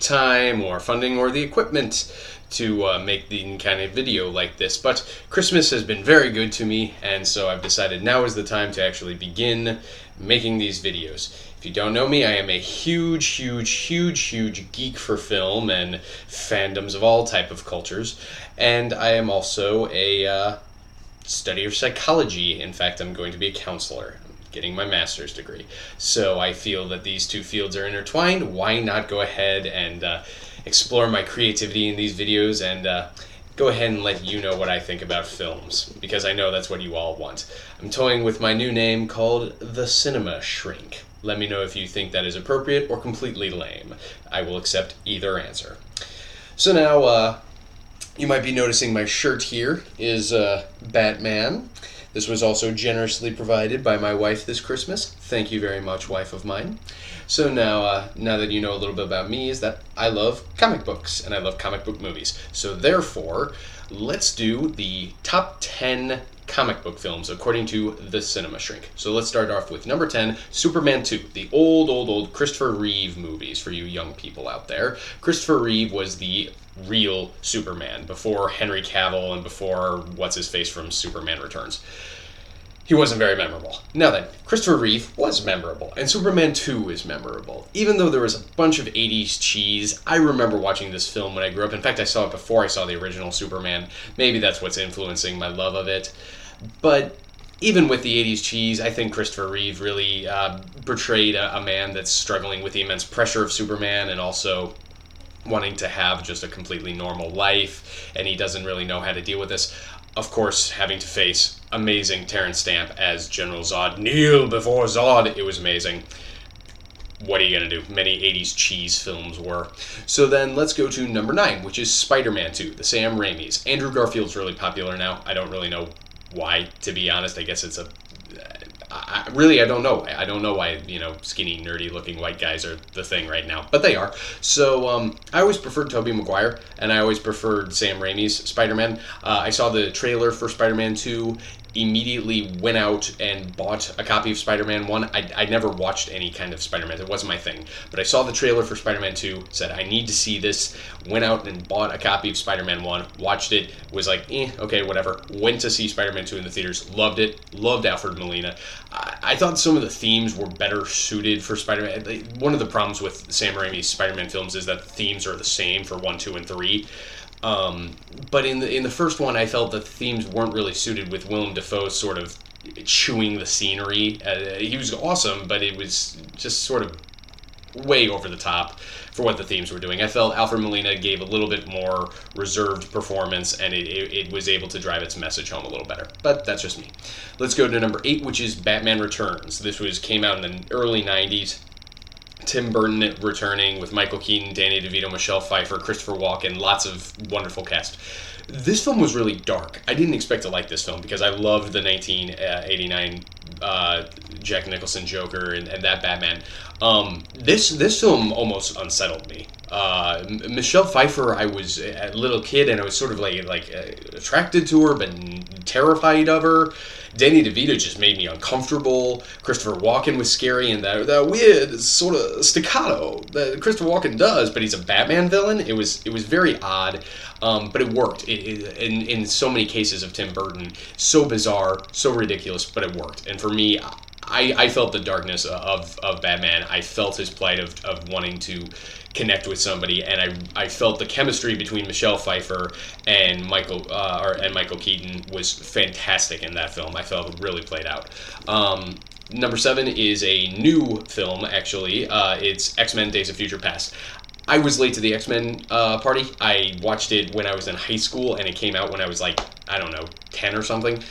time or funding or the equipment to make the kind of video like this. But Christmas has been very good to me, and so I've decided now is the time to actually begin making these videos. If you don't know me, I am a huge geek for film and fandoms of all type of cultures, and I am also a study of psychology. In fact, I'm going to be a counselor. I'm getting my master's degree. So I feel that these two fields are intertwined. Why not go ahead and explore my creativity in these videos and go ahead and let you know what I think about films, because I know that's what you all want. I'm toying with my new name called the CinemaShrink. Let me know if you think that is appropriate or completely lame. I will accept either answer. So now, you might be noticing my shirt here is Batman. This was also generously provided by my wife this Christmas. Thank you very much, wife of mine. So now that you know a little bit about me, is that I love comic books and I love comic book movies. So therefore, let's do the top 10 comic book films according to the CinemaShrink. So let's start off with number 10, Superman 2, the old Christopher Reeve movies for you young people out there. Christopher Reeve was the real Superman before Henry Cavill and before what's-his-face from Superman Returns. He wasn't very memorable. Now then, Christopher Reeve was memorable, and Superman 2 is memorable. Even though there was a bunch of 80s cheese, I remember watching this film when I grew up. In fact, I saw it before I saw the original Superman. Maybe that's what's influencing my love of it. But even with the 80s cheese, I think Christopher Reeve really portrayed a man that's struggling with the immense pressure of Superman and also wanting to have just a completely normal life, and he doesn't really know how to deal with this. Of course, having to face amazing Terrence Stamp as General Zod. Kneel before Zod. It was amazing. What are you going to do? Many 80s cheese films were. So then let's go to number 9, which is Spider-Man 2, the Sam Raimi's. Andrew Garfield's really popular now. I don't really know why, to be honest. I guess it's a... I don't know. I don't know why, skinny, nerdy-looking white guys are the thing right now. But they are. So, I always preferred Tobey Maguire, and I always preferred Sam Raimi's Spider-Man. I saw the trailer for Spider-Man 2, immediately went out and bought a copy of Spider-Man 1. I never watched any kind of Spider-Man. It wasn't my thing. But I saw the trailer for Spider-Man 2, said, I need to see this. Went out and bought a copy of Spider-Man 1, watched it, was like, okay, whatever. Went to see Spider-Man 2 in the theaters, loved it, loved Alfred Molina. I thought some of the themes were better suited for Spider-Man. One of the problems with Sam Raimi's Spider-Man films is that the themes are the same for 1, 2, and 3. But in the first one, I felt that the themes weren't really suited with Willem Dafoe sort of chewing the scenery. He was awesome, but it was just sort of way over the top for what the themes were doing. I felt Alfred Molina gave a little bit more reserved performance, and it was able to drive its message home a little better. But that's just me. Let's go to number 8, which is Batman Returns. This came out in the early 90s. Tim Burton returning with Michael Keaton, Danny DeVito, Michelle Pfeiffer, Christopher Walken, lots of wonderful cast. This film was really dark. I didn't expect to like this film because I loved the 1989 Jack Nicholson Joker and that Batman. This film almost unsettled me. Michelle Pfeiffer, I was a little kid and I was sort of like attracted to her but terrified of her. Danny DeVito just made me uncomfortable. Christopher Walken was scary, and that weird sort of staccato that Christopher Walken does, but he's a Batman villain. It was very odd, but it worked. In so many cases of Tim Burton, so bizarre, so ridiculous, but it worked. And for me, I felt the darkness of Batman. I felt his plight of wanting to connect with somebody, and I felt the chemistry between Michelle Pfeiffer and Michael Keaton was fantastic in that film. I felt it really played out. Number 7 is a new film, actually. It's X-Men Days of Future Past. I was late to the X-Men party. I watched it when I was in high school, and it came out when I was 10 or something.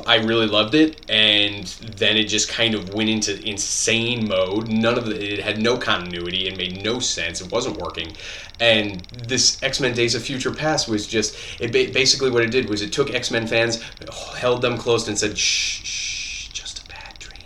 I really loved it, and then it just kind of went into insane mode. It had no continuity. It made no sense. It wasn't working. And this X-Men Days of Future Past was just, basically what it did was it took X-Men fans, held them close and said, shh, just a bad dream.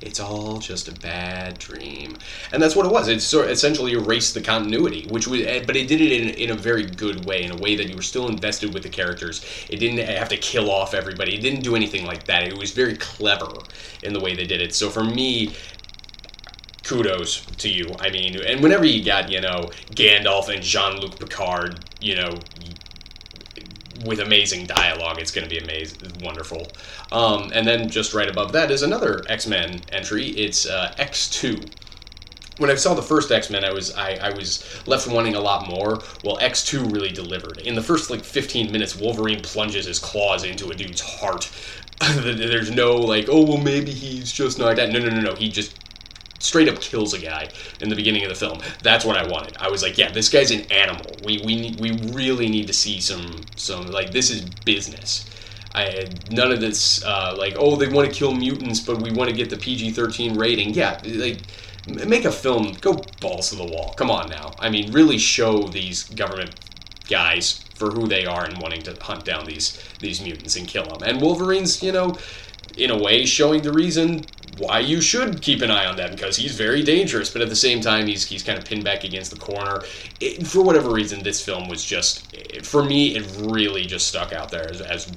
It's all just a bad dream. And that's what it was. It sort of essentially erased the continuity, but it did it in a very good way, in a way that you were still invested with the characters. It didn't have to kill off everybody. It didn't do anything like that. It was very clever in the way they did it. So for me, kudos to you. I mean, and whenever you got, Gandalf and Jean-Luc Picard, with amazing dialogue, it's going to be wonderful. And then just right above that is another X-Men entry. It's X2. When I saw the first X-Men, I was left wanting a lot more. Well, X2 really delivered. In the first 15 minutes, Wolverine plunges his claws into a dude's heart. There's no oh, well, maybe he's just not that. No. He just straight up kills a guy in the beginning of the film. That's what I wanted. I was like, yeah, this guy's an animal. We really need to see some this is business. None of this oh, they want to kill mutants, but we want to get the PG-13 rating. Yeah, make a film, go balls to the wall. Come on now. I mean, really show these government guys for who they are and wanting to hunt down these mutants and kill them. And Wolverine's, in a way, showing the reason why you should keep an eye on them, because he's very dangerous, but at the same time, he's kind of pinned back against the corner. For whatever reason, this film was just, for me, it really just stuck out there as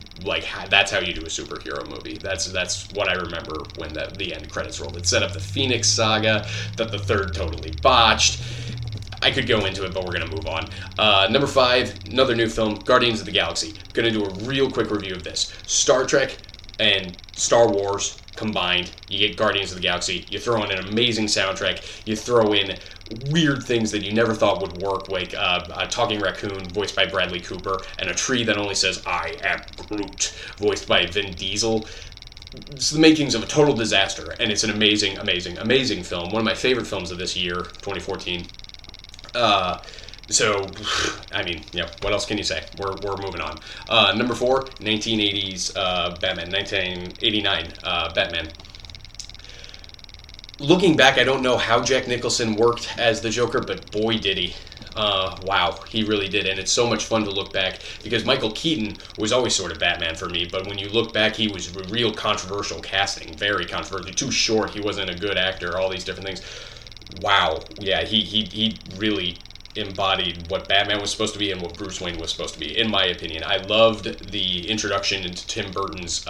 that's how you do a superhero movie. That's what I remember when the end credits rolled. It set up the Phoenix Saga that the third totally botched. I could go into it, but we're going to move on. Number 5, another new film, Guardians of the Galaxy. Going to do a real quick review of this. Star Trek and Star Wars combined, you get Guardians of the Galaxy. You throw in an amazing soundtrack. You throw in weird things that you never thought would work, like a talking raccoon voiced by Bradley Cooper, and a tree that only says, "I am Groot," voiced by Vin Diesel. It's the makings of a total disaster, and it's an amazing, amazing, amazing film. One of my favorite films of this year, 2014. So, I mean, what else can you say? We're moving on. Number 4, 1980s Batman, 1989 Batman. Looking back, I don't know how Jack Nicholson worked as the Joker, but boy did he. Wow, he really did, and it's so much fun to look back, because Michael Keaton was always sort of Batman for me, but when you look back, he was real controversial casting, very controversial, too short, he wasn't a good actor, all these different things. Wow, yeah, he really embodied what Batman was supposed to be and what Bruce Wayne was supposed to be, in my opinion. I loved the introduction into Tim Burton's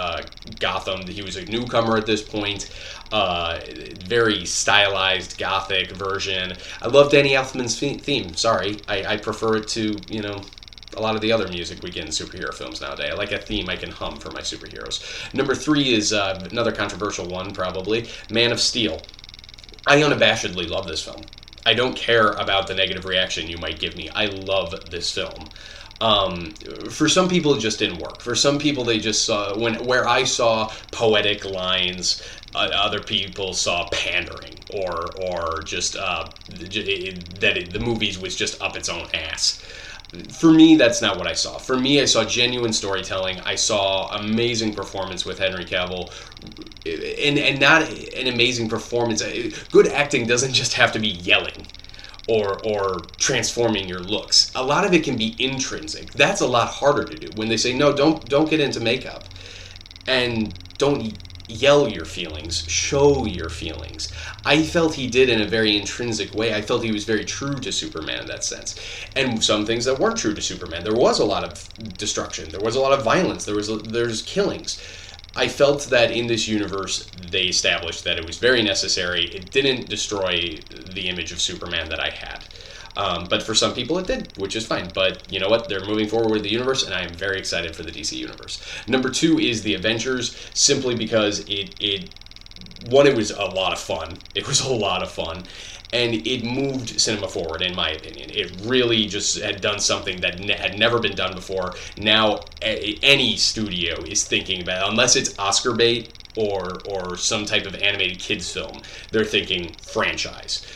Gotham. He was a newcomer at this point, very stylized gothic version. I love Danny Elfman's theme. Sorry, I prefer it to, a lot of the other music we get in superhero films nowadays. I like a theme I can hum for my superheroes. Number 3 is another controversial one, probably, Man of Steel. I unabashedly love this film. I don't care about the negative reaction you might give me. I love this film. For some people, it just didn't work. For some people, they just saw, where I saw poetic lines, other people saw pandering, or just that the movies was just up its own ass. For me, that's not what I saw. For me, I saw genuine storytelling. I saw amazing performance with Henry Cavill, and not an amazing performance. Good acting doesn't just have to be yelling or transforming your looks. A lot of it can be intrinsic. That's a lot harder to do. When they say, no, don't get into makeup, and don't yell your feelings, show your feelings. I felt he did in a very intrinsic way. I felt he was very true to Superman in that sense. And some things that weren't true to Superman. There was a lot of destruction. There was a lot of violence. There's killings. I felt that in this universe, they established that it was very necessary. It didn't destroy the image of Superman that I had. But for some people it did, which is fine. But you know what? They're moving forward with the universe, and I am very excited for the DC universe. Number 2 is the Avengers, simply because it was a lot of fun. It was a lot of fun. And it moved cinema forward, in my opinion. It really just had done something that had never been done before. Now, any studio is thinking about it, unless it's Oscar bait or some type of animated kids film, they're thinking franchise.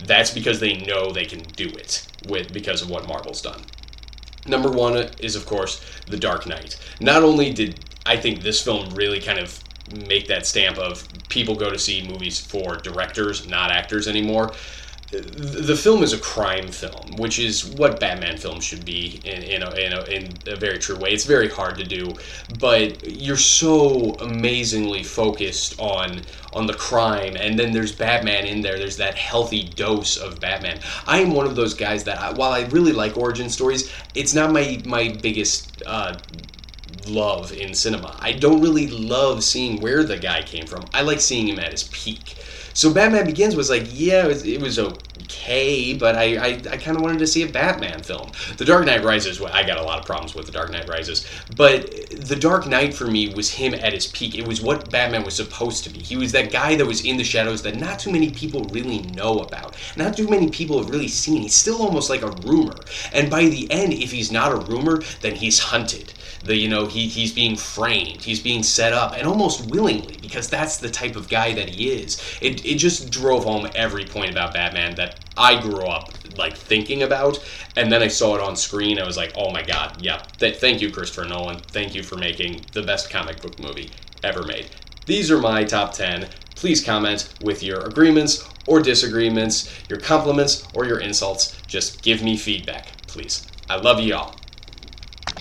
That's because they know they can do it because of what Marvel's done. Number 1 is, of course, The Dark Knight. Not only did I think this film really kind of make that stamp of people go to see movies for directors, not actors anymore. The film is a crime film, which is what Batman films should be in a very true way. It's very hard to do, but you're so amazingly focused on the crime, and then there's Batman in there. There's that healthy dose of Batman. I am one of those guys that, while I really like origin stories, it's not my biggest love in cinema. I don't really love seeing where the guy came from. I like seeing him at his peak. So Batman Begins was like, yeah, it was okay, but I kind of wanted to see a Batman film. The Dark Knight Rises, I got a lot of problems with The Dark Knight Rises, but The Dark Knight for me was him at his peak. It was what Batman was supposed to be. He was that guy that was in the shadows that not too many people really know about. Not too many people have really seen. He's still almost like a rumor. And by the end, if he's not a rumor, then he's hunted. He's being framed, he's being set up, and almost willingly, because that's the type of guy that he is. It just drove home every point about Batman that I grew up like thinking about, and then I saw it on screen. I was like, oh my god, yeah, thank you, Christopher Nolan. Thank you for making the best comic book movie ever made. These are my top 10. Please comment with your agreements or disagreements, your compliments or your insults. Just give me feedback, please. I love you all.